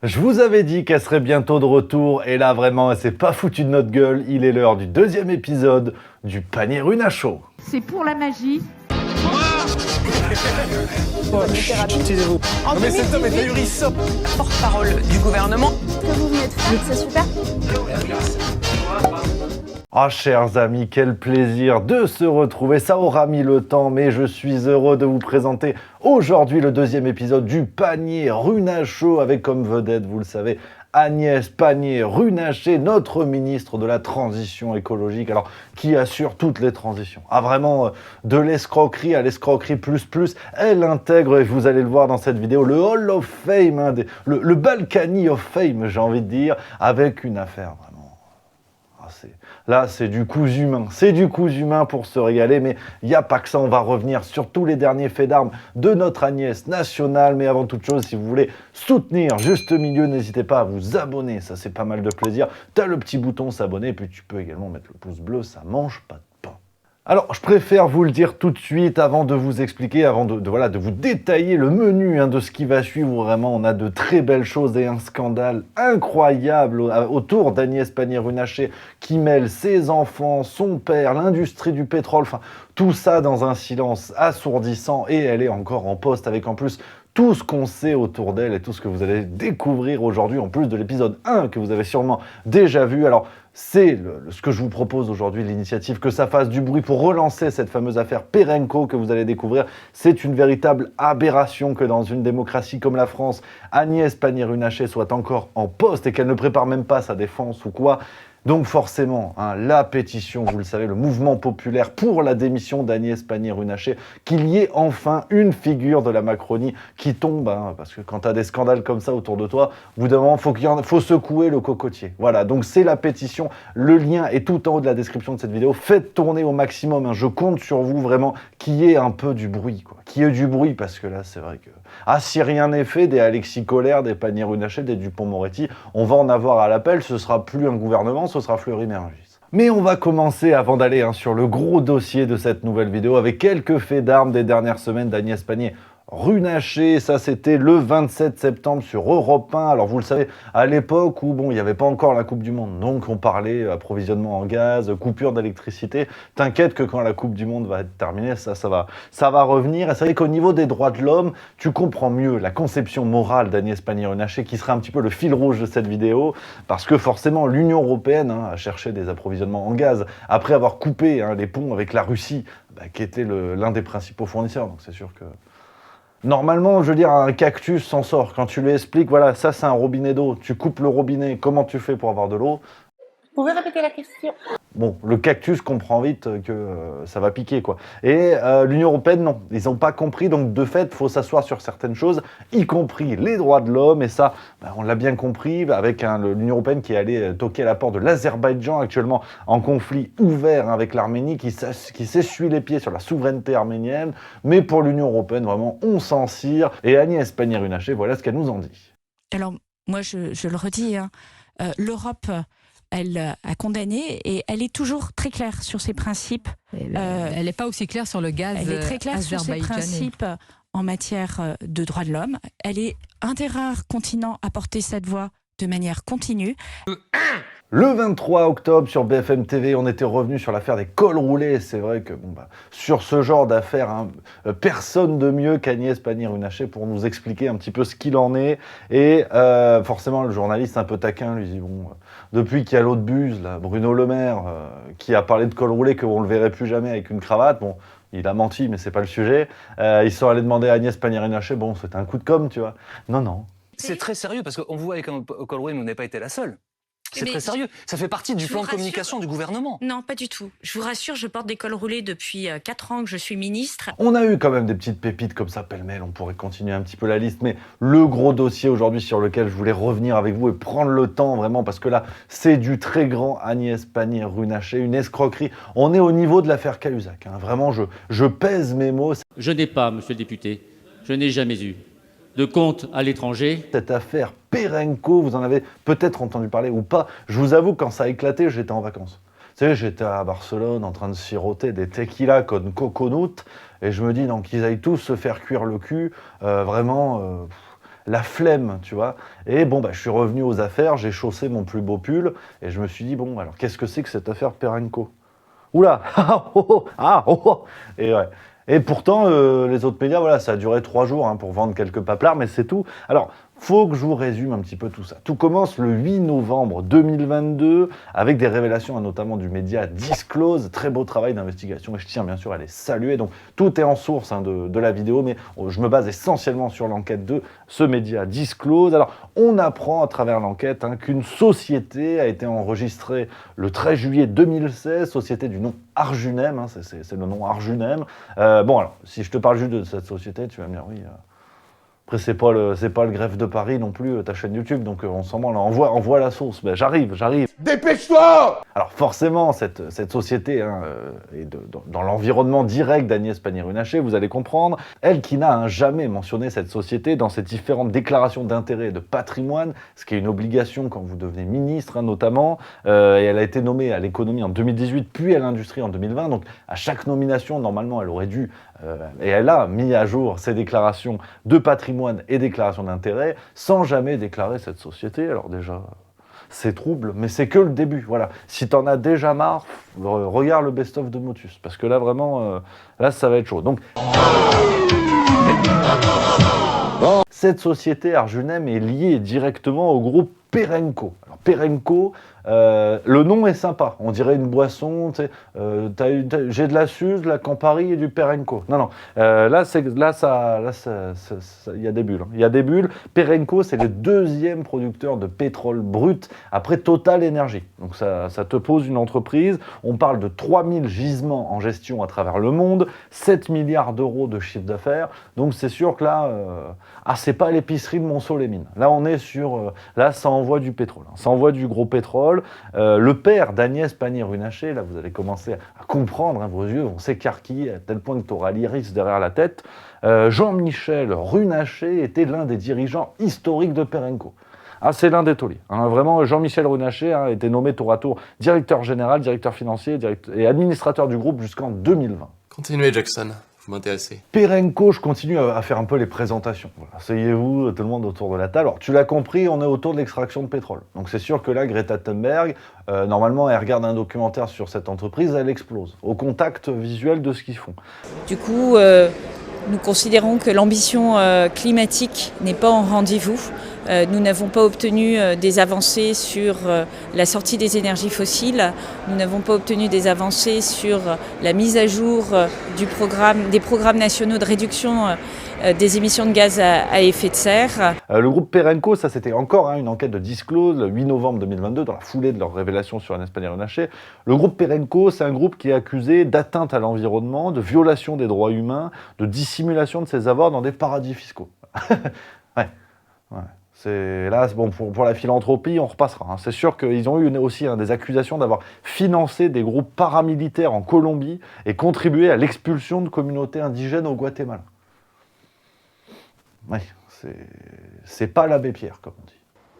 Je vous avais dit qu'elle serait bientôt de retour, et là vraiment, elle s'est pas foutue de notre gueule. Il est l'heure du deuxième épisode du Panier Runa Show. C'est pour la magie. Taisez-vous. Non mais cet homme est ahurissant. Porte-parole du gouvernement. Ce que vous venez de faire, c'est super. Ah, chers amis, quel plaisir de se retrouver. Ça aura mis le temps, mais je suis heureux de vous présenter aujourd'hui le deuxième épisode du Panier Runa Show avec comme vedette, vous le savez, Agnès Pannier-Runacher, notre ministre de la Transition écologique, alors qui assure toutes les transitions. Ah vraiment, de l'escroquerie à l'escroquerie plus, elle intègre, et vous allez le voir dans cette vidéo, le Hall of Fame, hein, le Balkany of Fame, j'ai envie de dire, avec une affaire vraiment. Là, c'est du cousu humain. C'est du cousu humain pour se régaler, mais il n'y a pas que ça. On va revenir sur tous les derniers faits d'armes de notre Agnès nationale. Mais avant toute chose, si vous voulez soutenir Juste Milieu, n'hésitez pas à vous abonner. Ça, c'est pas mal de plaisir. Tu as le petit bouton s'abonner, puis tu peux également mettre le pouce bleu. Ça mange pas de pain. Alors, je préfère vous le dire tout de suite avant de vous expliquer, avant de vous détailler le menu de ce qui va suivre. Vraiment, on a de très belles choses et un scandale incroyable autour d'Agnès Pannier-Runacher qui mêle ses enfants, son père, l'industrie du pétrole, enfin, tout ça dans un silence assourdissant, et elle est encore en poste avec en plus tout ce qu'on sait autour d'elle et tout ce que vous allez découvrir aujourd'hui, en plus de l'épisode 1 que vous avez sûrement déjà vu. Alors, c'est ce que je vous propose aujourd'hui, l'initiative que ça fasse du bruit pour relancer cette fameuse affaire Perenco que vous allez découvrir. C'est une véritable aberration que dans une démocratie comme la France, Agnès Pannier-Runacher soit encore en poste et qu'elle ne prépare même pas sa défense ou quoi. Donc forcément, la pétition, vous le savez, le mouvement populaire pour la démission d'Agnès Pannier-Runacher, qu'il y ait enfin une figure de la Macronie qui tombe, parce que quand tu as des scandales comme ça autour de toi, au bout d'un moment, faut secouer le cocotier. Voilà, donc c'est la pétition, le lien est tout en haut de la description de cette vidéo. Faites tourner au maximum, je compte sur vous vraiment, qu'il y ait un peu du bruit, quoi. Qu'il y ait du bruit, parce que là, c'est vrai que... Ah, si rien n'est fait, des Alexis Collère, des Pannier-Runacher, des Dupond-Moretti, on va en avoir à l'appel, ce sera plus un gouvernement, ce sera Fleury-Mérogis. Mais on va commencer, avant d'aller sur le gros dossier de cette nouvelle vidéo, avec quelques faits d'armes des dernières semaines d'Agnès Pannier-Runacher. Ça, c'était le 27 septembre sur Europe 1. Alors, vous le savez, à l'époque où, il n'y avait pas encore la Coupe du Monde. Donc, on parlait approvisionnement en gaz, coupure d'électricité. T'inquiète que quand la Coupe du Monde va être terminée, ça va revenir. Et c'est vrai qu'au niveau des droits de l'homme, tu comprends mieux la conception morale d'Agnès Pannier-Runacher, qui sera un petit peu le fil rouge de cette vidéo. Parce que forcément, l'Union européenne a cherché des approvisionnements en gaz après avoir coupé les ponts avec la Russie, qui était l'un des principaux fournisseurs. Donc, c'est sûr que... Normalement, je veux dire, un cactus s'en sort. Quand tu lui expliques, voilà, ça c'est un robinet d'eau, tu coupes le robinet, comment tu fais pour avoir de l'eau? Vous pouvez répéter la question? Bon, le cactus comprend vite que ça va piquer, quoi. Et l'Union européenne, non. Ils n'ont pas compris, donc de fait, il faut s'asseoir sur certaines choses, y compris les droits de l'homme, et ça, on l'a bien compris, avec l'Union européenne qui est allée toquer à la porte de l'Azerbaïdjan, actuellement en conflit ouvert avec l'Arménie, qui s'essuie les pieds sur la souveraineté arménienne, mais pour l'Union européenne, vraiment, on s'en cire. Et Agnès Pannier-Runacher, voilà ce qu'elle nous en dit. Alors, moi, je le redis, l'Europe... Elle a condamné et elle est toujours très claire sur ses principes. Elle n'est pas aussi claire sur le gaz azerbaïdjanais. Elle est très claire sur ses principes en matière de droits de l'homme. Elle est un des rares continents à porter cette voix de manière continue. Le 23 octobre sur BFM TV, on était revenu sur l'affaire des cols roulés. C'est vrai que sur ce genre d'affaires, personne de mieux qu'Agnès Pannier-Runacher pour nous expliquer un petit peu ce qu'il en est. Et forcément, le journaliste un peu taquin lui dit depuis qu'il y a l'autre buse, là, Bruno Le Maire, qui a parlé de cols roulés, qu'on ne le verrait plus jamais avec une cravate, il a menti, mais c'est pas le sujet. Ils sont allés demander à Agnès Pannier-Runacher, c'était un coup de com', tu vois. Non. C'est très sérieux, parce qu'on vous voit avec un col roulé, mais vous n'avez pas été la seule. C'est très sérieux. Ça fait partie du plan de communication du gouvernement. Non, pas du tout. Je vous rassure, je porte des cols roulés depuis 4 ans que je suis ministre. On a eu quand même des petites pépites comme ça, pêle-mêle, on pourrait continuer un petit peu la liste, mais le gros dossier aujourd'hui sur lequel je voulais revenir avec vous et prendre le temps vraiment, parce que là, c'est du très grand Agnès Pannier-Runacher, une escroquerie. On est au niveau de l'affaire Cahuzac. Vraiment, je pèse mes mots. Je n'ai pas, monsieur le député, je n'ai jamais eu de compte à l'étranger. Cette affaire Perenco, vous en avez peut-être entendu parler ou pas. Je vous avoue, quand ça a éclaté, j'étais en vacances. Vous savez, j'étais à Barcelone en train de siroter des tequilas con coconut, et je me dis, donc, qu'ils aillent tous se faire cuire le cul, vraiment... la flemme, tu vois. Et bon, je suis revenu aux affaires, j'ai chaussé mon plus beau pull, et je me suis dit, bon, alors qu'est-ce que c'est que cette affaire Perenco? Oula, et ouais. Et pourtant, les autres médias, voilà, ça a duré 3 jours hein, pour vendre quelques paplards, mais c'est tout. Alors, faut que je vous résume un petit peu tout ça. Tout commence le 8 novembre 2022 avec des révélations, notamment du média Disclose. Très beau travail d'investigation et je tiens bien sûr à les saluer. Donc tout est en source hein, de la vidéo, mais je me base essentiellement sur l'enquête de ce média Disclose. Alors on apprend à travers l'enquête hein, qu'une société a été enregistrée le 13 juillet 2016, société du nom Arjunem, hein, c'est le nom Arjunem. Bon alors, si je te parle juste de cette société, tu vas me dire oui... Après, c'est pas le greffe de Paris non plus, ta chaîne YouTube, donc on s'en branle, envoie la sauce. J'arrive. Dépêche-toi! Alors forcément, cette société hein, est dans l'environnement direct d'Agnès Pannier-Runacher, vous allez comprendre. Elle qui n'a jamais mentionné cette société dans ses différentes déclarations d'intérêt et de patrimoine, ce qui est une obligation quand vous devenez ministre hein, notamment. Et elle a été nommée à l'économie en 2018, puis à l'industrie en 2020. Donc à chaque nomination, normalement, elle aurait dû... et elle a mis à jour ses déclarations de patrimoine et déclarations d'intérêt sans jamais déclarer cette société. Alors déjà... c'est trouble, mais c'est que le début. Voilà. Si t'en as déjà marre, regarde le best-of de Motus, parce que là, vraiment, là, ça va être chaud. Donc, cette société Arjunem est liée directement au groupe Perenco. Alors, Perenco, le nom est sympa. On dirait une boisson. Tu sais, j'ai de la Suze, de la Campari et du Perenco. Non. Là, il y a des bulles. Il y a des bulles. Perenco, c'est le deuxième producteur de pétrole brut après Total Energy. Donc ça te pose une entreprise. On parle de 3000 gisements en gestion à travers le monde, 7 milliards d'euros de chiffre d'affaires. Donc c'est sûr que là, c'est pas l'épicerie de Monceau-les-Mines. Là, on est sur... là, ça envoie du pétrole. Hein. Ça envoie du gros pétrole. Le père d'Agnès Pannier-Runacher, là, vous allez commencer à comprendre, hein, vos yeux vont s'écarquiller à tel point que tu auras l'iris derrière la tête. Jean-Michel Runacher était l'un des dirigeants historiques de Perenco. Ah, c'est l'un des tauliers. Hein. Vraiment, Jean-Michel Runacher a été nommé tour à tour directeur général, directeur financier et administrateur du groupe jusqu'en 2020. Continuez, Jackson. Vous m'intéressez. Perenco, je continue à faire un peu les présentations. Voilà. Asseyez-vous, tout le monde autour de la table. Alors, tu l'as compris, on est autour de l'extraction de pétrole. Donc, c'est sûr que là, Greta Thunberg, normalement, elle regarde un documentaire sur cette entreprise, elle explose au contact visuel de ce qu'ils font. Du coup, nous considérons que l'ambition climatique n'est pas en rendez-vous. Nous n'avons pas obtenu des avancées sur la sortie des énergies fossiles. Nous n'avons pas obtenu des avancées sur la mise à jour des programmes nationaux de réduction des émissions de gaz à effet de serre. Le groupe Perenco, ça c'était encore une enquête de Disclose, le 8 novembre 2022, dans la foulée de leur révélation sur Agnès Pannier-Runacher. Le groupe Perenco, c'est un groupe qui est accusé d'atteinte à l'environnement, de violation des droits humains, de dissimulation de ses avoirs dans des paradis fiscaux. ouais. C'est là, bon, pour la philanthropie, on repassera. Hein. C'est sûr qu'ils ont eu aussi des accusations d'avoir financé des groupes paramilitaires en Colombie et contribué à l'expulsion de communautés indigènes au Guatemala. Oui, c'est pas l'abbé Pierre, comme on dit.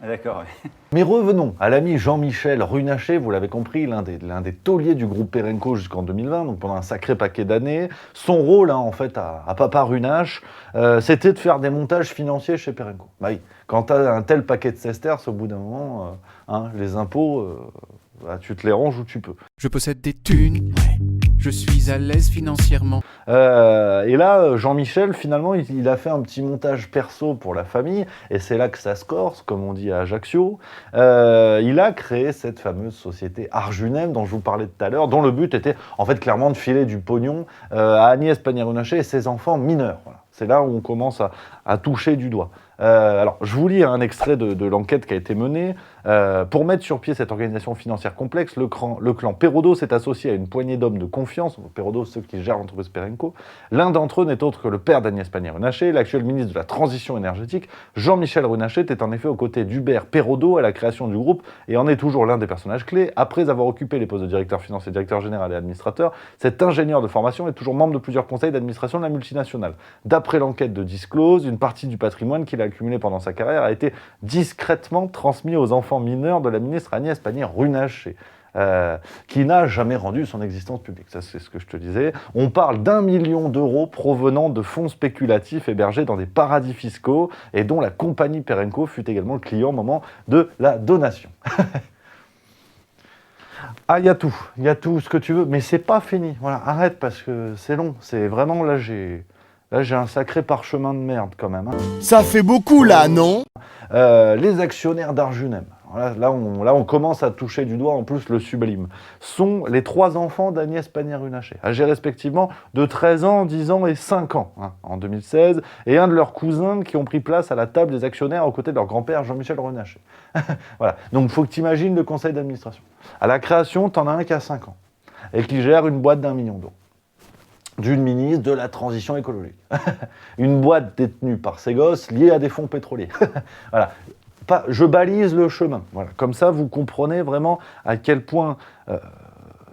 D'accord, oui. Mais revenons à l'ami Jean-Michel Runacher, vous l'avez compris, l'un des tauliers du groupe Perenco jusqu'en 2020, donc pendant un sacré paquet d'années. Son rôle, en fait, à Papa Runache, c'était de faire des montages financiers chez Perenco. Bah oui, quand tu as un tel paquet de sesterces, au bout d'un moment, les impôts, tu te les ranges où tu peux. Je possède des thunes, je suis à l'aise financièrement. Et là, Jean-Michel, finalement, il a fait un petit montage perso pour la famille, et c'est là que ça se corse, comme on dit à Ajaccio. Il a créé cette fameuse société Arjunem, dont je vous parlais tout à l'heure, dont le but était, en fait, clairement de filer du pognon à Agnès Pannier-Runacher et ses enfants mineurs. Voilà. C'est là où on commence à toucher du doigt. Alors, je vous lis un extrait de l'enquête qui a été menée. Pour mettre sur pied cette organisation financière complexe, le clan Perodo s'est associé à une poignée d'hommes de confiance. Perodo, ceux qui gèrent l'entreprise Perenco. L'un d'entre eux n'est autre que le père d'Agnès Pannier-Runacher, l'actuel ministre de la Transition énergétique. Jean-Michel Runacher était en effet aux côtés d'Hubert Perodo à la création du groupe et en est toujours l'un des personnages clés. Après avoir occupé les postes de directeur financier, directeur général et administrateur, cet ingénieur de formation est toujours membre de plusieurs conseils d'administration de la multinationale. D'après l'enquête de Disclose, une partie du patrimoine qu'il a accumulé pendant sa carrière a été discrètement transmis aux enfants mineurs de la ministre Agnès Pannier-Runacher. qui n'a jamais rendu son existence publique. Ça, c'est ce que je te disais. On parle d'1 million d'euros provenant de fonds spéculatifs hébergés dans des paradis fiscaux et dont la compagnie Perenco fut également le client au moment de la donation. Ah, il y a tout ce que tu veux, mais c'est pas fini. Voilà, arrête parce que c'est long. C'est vraiment, là, j'ai un sacré parchemin de merde quand même. Hein. Ça fait beaucoup là, non? Les actionnaires d'Arjunem. Voilà, là, on commence à toucher du doigt en plus le sublime. Sont les 3 enfants d'Agnès Pannier-Runacher, âgés respectivement de 13 ans, 10 ans et 5 ans en 2016, et un de leurs cousins qui ont pris place à la table des actionnaires aux côtés de leur grand-père Jean-Michel Runacher. Voilà. Donc il faut que tu imagines le conseil d'administration. À la création, tu en as un qui a 5 ans et qui gère une boîte d'1 million d'euros. D'une ministre de la transition écologique. Une boîte détenue par ses gosses liée à des fonds pétroliers. Voilà. Je balise le chemin. Voilà. Comme ça, vous comprenez vraiment à quel point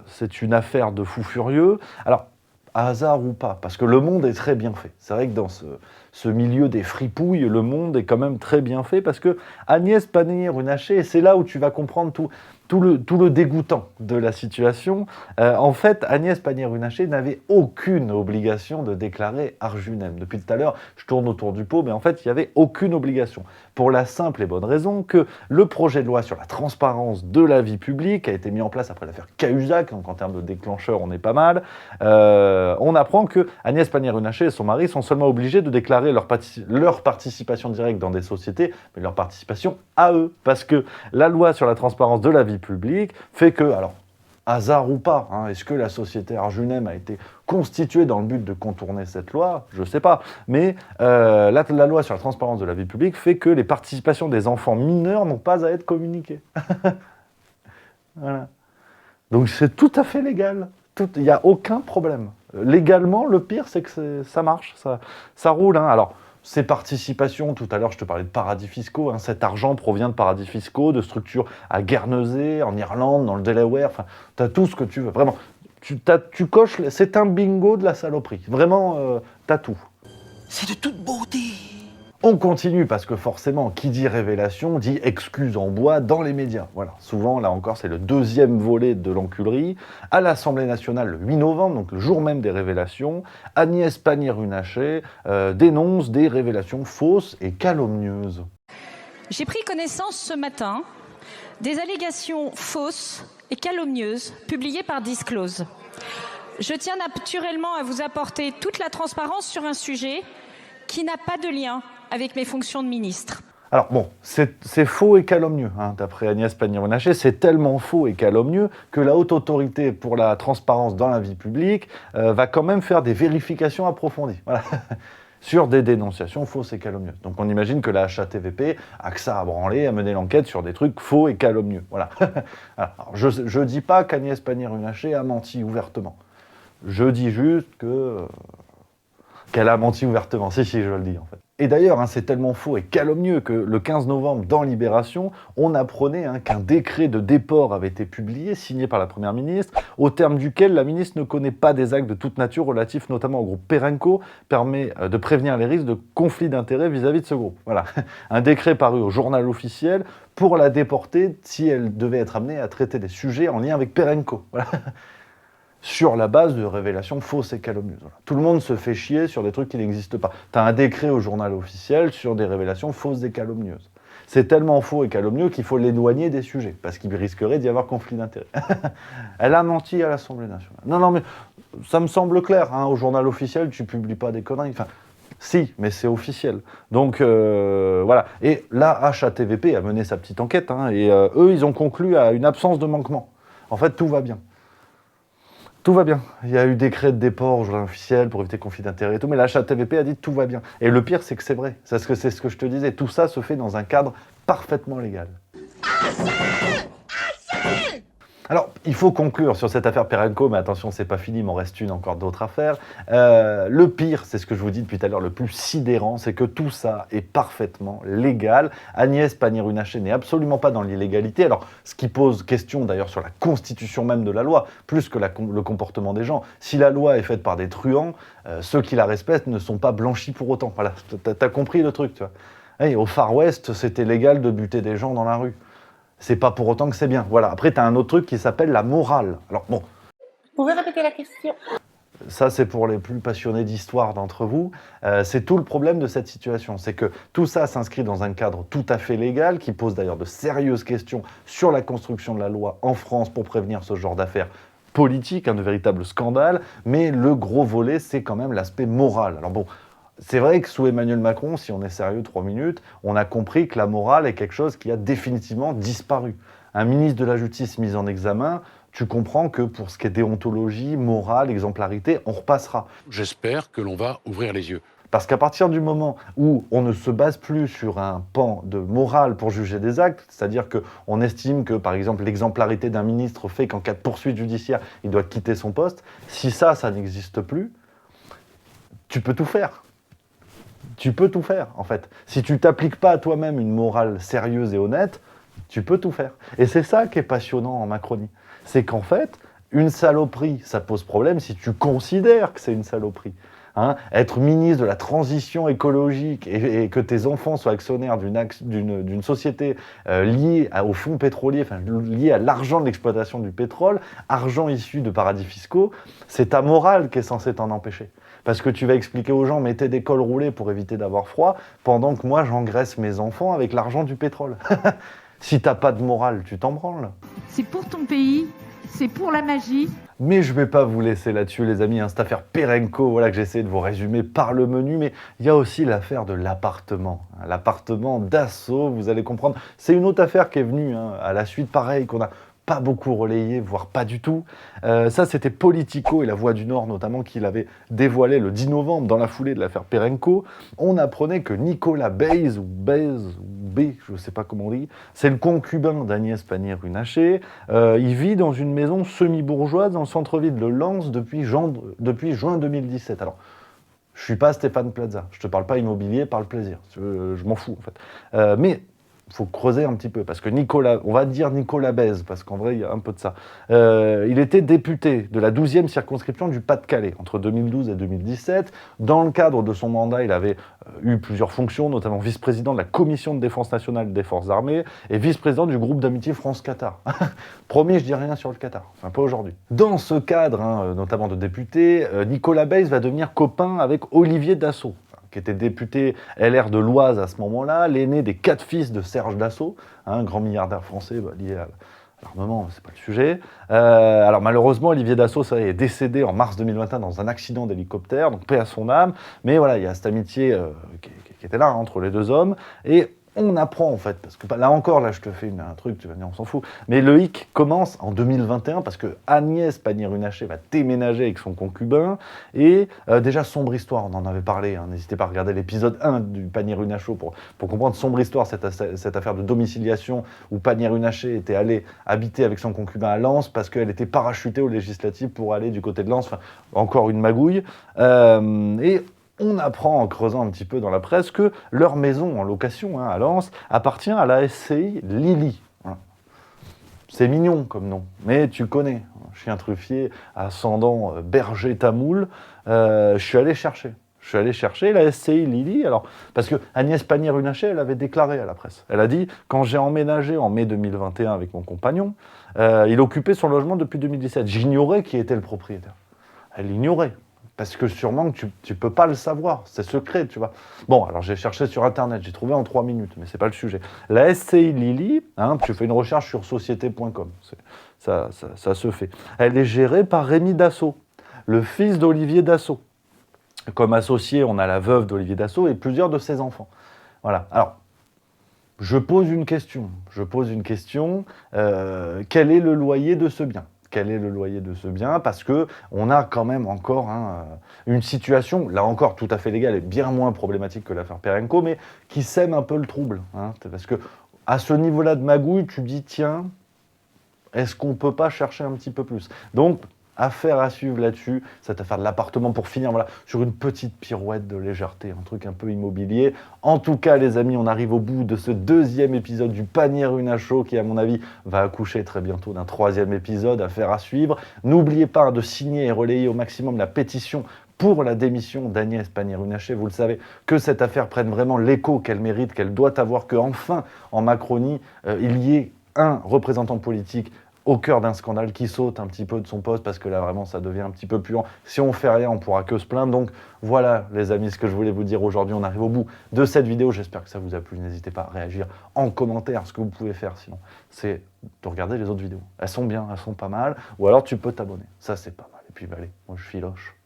c'est une affaire de fou furieux. Alors, hasard ou pas, parce que le monde est très bien fait. C'est vrai que dans ce milieu des fripouilles, le monde est quand même très bien fait, parce que Agnès Pannier-Runacher, c'est là où tu vas comprendre tout le dégoûtant de la situation. En fait, Agnès Pannier-Runacher n'avait aucune obligation de déclarer Arjunem. Depuis tout à l'heure, je tourne autour du pot, mais en fait, il n'y avait aucune obligation. Pour la simple et bonne raison que le projet de loi sur la transparence de la vie publique a été mis en place après l'affaire Cahuzac, donc en termes de déclencheur, on est pas mal. On apprend que Agnès Pannier-Runacher et son mari sont seulement obligés de déclarer leur participation directe dans des sociétés, mais leur participation à eux. Parce que la loi sur la transparence de la vie publique fait que, alors, hasard ou pas, est-ce que la société Arjunem a été constituée dans le but de contourner cette loi? Je ne sais pas. Mais la loi sur la transparence de la vie publique fait que les participations des enfants mineurs n'ont pas à être communiquées. Voilà. Donc c'est tout à fait légal. Il n'y a aucun problème. Légalement, le pire, c'est que ça marche, ça roule. Alors, ces participations, tout à l'heure, je te parlais de paradis fiscaux. Cet argent provient de paradis fiscaux, de structures à Guernesey, en Irlande, dans le Delaware. Enfin, tu as tout ce que tu veux. Vraiment, tu coches, c'est un bingo de la saloperie. Vraiment, tu as tout. C'est de toute beauté. On continue parce que forcément, qui dit révélation, dit excuse en bois dans les médias. Voilà, souvent, là encore, c'est le 2e volet de l'enculerie. À l'Assemblée nationale, le 8 novembre, donc le jour même des révélations, Agnès Pannier-Runacher dénonce des révélations fausses et calomnieuses. J'ai pris connaissance ce matin des allégations fausses et calomnieuses publiées par Disclose. Je tiens naturellement à vous apporter toute la transparence sur un sujet qui n'a pas de lien avec mes fonctions de ministre. Alors bon, c'est faux et calomnieux, d'après Agnès Pannier-Runacher, c'est tellement faux et calomnieux que la Haute Autorité pour la transparence dans la vie publique va quand même faire des vérifications approfondies, voilà, sur des dénonciations fausses et calomnieuses. Donc on imagine que la HATVP a que ça à branler, à mener l'enquête sur des trucs faux et calomnieux, voilà. Alors, je dis pas qu'Agnès Pannier-Runacher a menti ouvertement, je dis juste qu'elle a menti ouvertement, si je le dis en fait. Et d'ailleurs, c'est tellement faux et calomnieux que le 15 novembre, dans Libération, on apprenait qu'un décret de déport avait été publié, signé par la Première ministre, au terme duquel la ministre ne connaît pas des actes de toute nature relatifs notamment au groupe Perenco, permet de prévenir les risques de conflit d'intérêts vis-à-vis de ce groupe. Voilà, un décret paru au journal officiel pour la déporter si elle devait être amenée à traiter des sujets en lien avec Perenco. Voilà. Sur la base de révélations fausses et calomnieuses. Voilà. Tout le monde se fait chier sur des trucs qui n'existent pas. Tu as un décret au journal officiel sur des révélations fausses et calomnieuses. C'est tellement faux et calomnieux qu'il faut l'éloigner des sujets, parce qu'il risquerait d'y avoir conflit d'intérêts. Elle a menti à l'Assemblée nationale. Non, mais ça me semble clair. Au journal officiel, tu publies pas des conneries. Enfin, si, mais c'est officiel. Donc, voilà. Et la HATVP a mené sa petite enquête, et eux, ils ont conclu à une absence de manquement. En fait, tout va bien. Tout va bien. Il y a eu décret de déport au journal officiel pour éviter conflit d'intérêts et tout, mais la HATVP a dit tout va bien. Et le pire, c'est que c'est vrai. C'est ce que je te disais. Tout ça se fait dans un cadre parfaitement légal. Alors, il faut conclure sur cette affaire Perenco, mais attention, c'est pas fini, il m'en reste encore d'autres affaires. Le pire, c'est ce que je vous dis depuis tout à l'heure, le plus sidérant, c'est que tout ça est parfaitement légal. Agnès Pannier-Runacher n'est absolument pas dans l'illégalité. Alors, ce qui pose question d'ailleurs sur la constitution même de la loi, plus que le comportement des gens. Si la loi est faite par des truands, ceux qui la respectent ne sont pas blanchis pour autant. Voilà, t'as compris le truc, tu vois. Hey, au Far West, c'était légal de buter des gens dans la rue. c'est pas pour autant que c'est bien. Voilà. Après, tu as un autre truc qui s'appelle la morale. Alors bon. Vous pouvez répéter la question? Ça, c'est pour les plus passionnés d'histoire d'entre vous. C'est tout le problème de cette situation. C'est que tout ça s'inscrit dans un cadre tout à fait légal, qui pose d'ailleurs de sérieuses questions sur la construction de la loi en France pour prévenir ce genre d'affaires politiques, de véritables scandales. Mais le gros volet, c'est quand même l'aspect moral. Alors bon, c'est vrai que sous Emmanuel Macron, si on est sérieux 3 minutes, on a compris que la morale est quelque chose qui a définitivement disparu. Un ministre de la Justice mis en examen, tu comprends que pour ce qui est déontologie, morale, exemplarité, on repassera. J'espère que l'on va ouvrir les yeux. Parce qu'à partir du moment où on ne se base plus sur un pan de morale pour juger des actes, c'est-à-dire qu'on estime que, par exemple, l'exemplarité d'un ministre fait qu'en cas de poursuite judiciaire, il doit quitter son poste, si ça n'existe plus, tu peux tout faire. Tu peux tout faire, en fait. Si tu t'appliques pas à toi-même une morale sérieuse et honnête, tu peux tout faire. Et c'est ça qui est passionnant en Macronie. C'est qu'en fait, une saloperie, ça pose problème si tu considères que c'est une saloperie. Être ministre de la transition écologique et que tes enfants soient actionnaires d'une société liée au fonds pétrolier, enfin liée à l'argent de l'exploitation du pétrole, argent issu de paradis fiscaux, c'est ta morale qui est censée t'en empêcher. Parce que tu vas expliquer aux gens, mettez des cols roulés pour éviter d'avoir froid, pendant que moi j'engraisse mes enfants avec l'argent du pétrole. Si t'as pas de morale, tu t'en branles. C'est pour ton pays, c'est pour la magie. Mais je vais pas vous laisser là-dessus, les amis. Cette affaire Perenco, voilà que j'essaie de vous résumer par le menu. Mais il y a aussi l'affaire de l'appartement. L'appartement Dassault, vous allez comprendre. C'est une autre affaire qui est venue à la suite, pareil, qu'on a pas beaucoup relayé, voire pas du tout. Ça, c'était Politico et La Voix du Nord, notamment, qui l'avait dévoilé le 10 novembre, dans la foulée de l'affaire Perenco. On apprenait que Nicolas Baez, ou B, je ne sais pas comment on dit, c'est le concubin d'Agnès Pannier-Runacher. Il vit dans une maison semi-bourgeoise dans le centre-ville de Lens depuis juin 2017. Alors, je suis pas Stéphane Plaza, je te parle pas immobilier, parle plaisir. Je m'en fous, en fait. Mais il faut creuser un petit peu, parce que on va dire Nicolas Baez, parce qu'en vrai, il y a un peu de ça. Il était député de la 12e circonscription du Pas-de-Calais, entre 2012 et 2017. Dans le cadre de son mandat, il avait eu plusieurs fonctions, notamment vice-président de la Commission de défense nationale des forces armées et vice-président du groupe d'amitié France-Qatar. Promis, je dis rien sur le Qatar, enfin pas aujourd'hui. Dans ce cadre, notamment de député, Nicolas Baez va devenir copain avec Olivier Dassault, qui était député LR de l'Oise à ce moment-là, l'aîné des 4 fils de Serge Dassault, un grand milliardaire français lié à l'armement, c'est pas le sujet. Alors malheureusement, Olivier Dassault est décédé en mars 2021 dans un accident d'hélicoptère, donc paix à son âme, mais voilà, il y a cette amitié qui était là entre les deux hommes, et on apprend en fait, parce que là encore, là je te fais un truc, tu vas dire on s'en fout, mais le hic commence en 2021 parce que Agnès Pannier-Runacher va déménager avec son concubin, et déjà Sombre Histoire, on en avait parlé, n'hésitez pas à regarder l'épisode 1 du Pannier-Runacher pour comprendre Sombre Histoire, cette affaire de domiciliation où Pannier-Runacher était allée habiter avec son concubin à Lens parce qu'elle était parachutée aux législatives pour aller du côté de Lens, enfin encore une magouille, et on apprend en creusant un petit peu dans la presse que leur maison en location à Lens appartient à la SCI Lily. Voilà. C'est mignon comme nom, mais tu connais, chien truffier, ascendant berger tamoul. Je suis allé chercher la SCI Lily, alors, parce que Agnès Pannier-Runacher, elle avait déclaré à la presse. Elle a dit, quand j'ai emménagé en mai 2021 avec mon compagnon, il occupait son logement depuis 2017. J'ignorais qui était le propriétaire. Elle l'ignorait. Parce que sûrement que tu peux pas le savoir, c'est secret, tu vois. Bon, alors j'ai cherché sur Internet, j'ai trouvé en 3 minutes, mais c'est pas le sujet. La SCI Lily, tu fais une recherche sur société.com, ça se fait. Elle est gérée par Rémi Dassault, le fils d'Olivier Dassault. Comme associé, on a la veuve d'Olivier Dassault et plusieurs de ses enfants. Voilà, alors, je pose une question. Quel est le loyer de ce bien ? Quel est le loyer de ce bien? Parce qu'on a quand même encore une situation, là encore tout à fait légale et bien moins problématique que l'affaire Perenco, mais qui sème un peu le trouble. Parce qu'à ce niveau-là de magouille, tu dis, tiens, est-ce qu'on ne peut pas chercher un petit peu plus? Donc, affaire à suivre là-dessus, cette affaire de l'appartement pour finir sur une petite pirouette de légèreté, un truc un peu immobilier. En tout cas, les amis, on arrive au bout de ce 2e épisode du Pannier-Runacher qui, à mon avis, va accoucher très bientôt d'un 3e épisode, affaire à suivre. N'oubliez pas de signer et relayer au maximum la pétition pour la démission d'Agnès Pannier-Runacher. Vous le savez, que cette affaire prenne vraiment l'écho qu'elle mérite, qu'elle doit avoir, qu'enfin, en Macronie, il y ait un représentant politique au cœur d'un scandale qui saute un petit peu de son poste parce que là vraiment ça devient un petit peu puant. Si on fait rien, on pourra que se plaindre. Donc voilà les amis, ce que je voulais vous dire aujourd'hui. On arrive au bout de cette vidéo. J'espère que ça vous a plu. N'hésitez pas à réagir en commentaire. Ce que vous pouvez faire sinon, c'est de regarder les autres vidéos. Elles sont bien, elles sont pas mal. Ou alors tu peux t'abonner. Ça c'est pas mal. Et puis bah, allez, moi je filoche.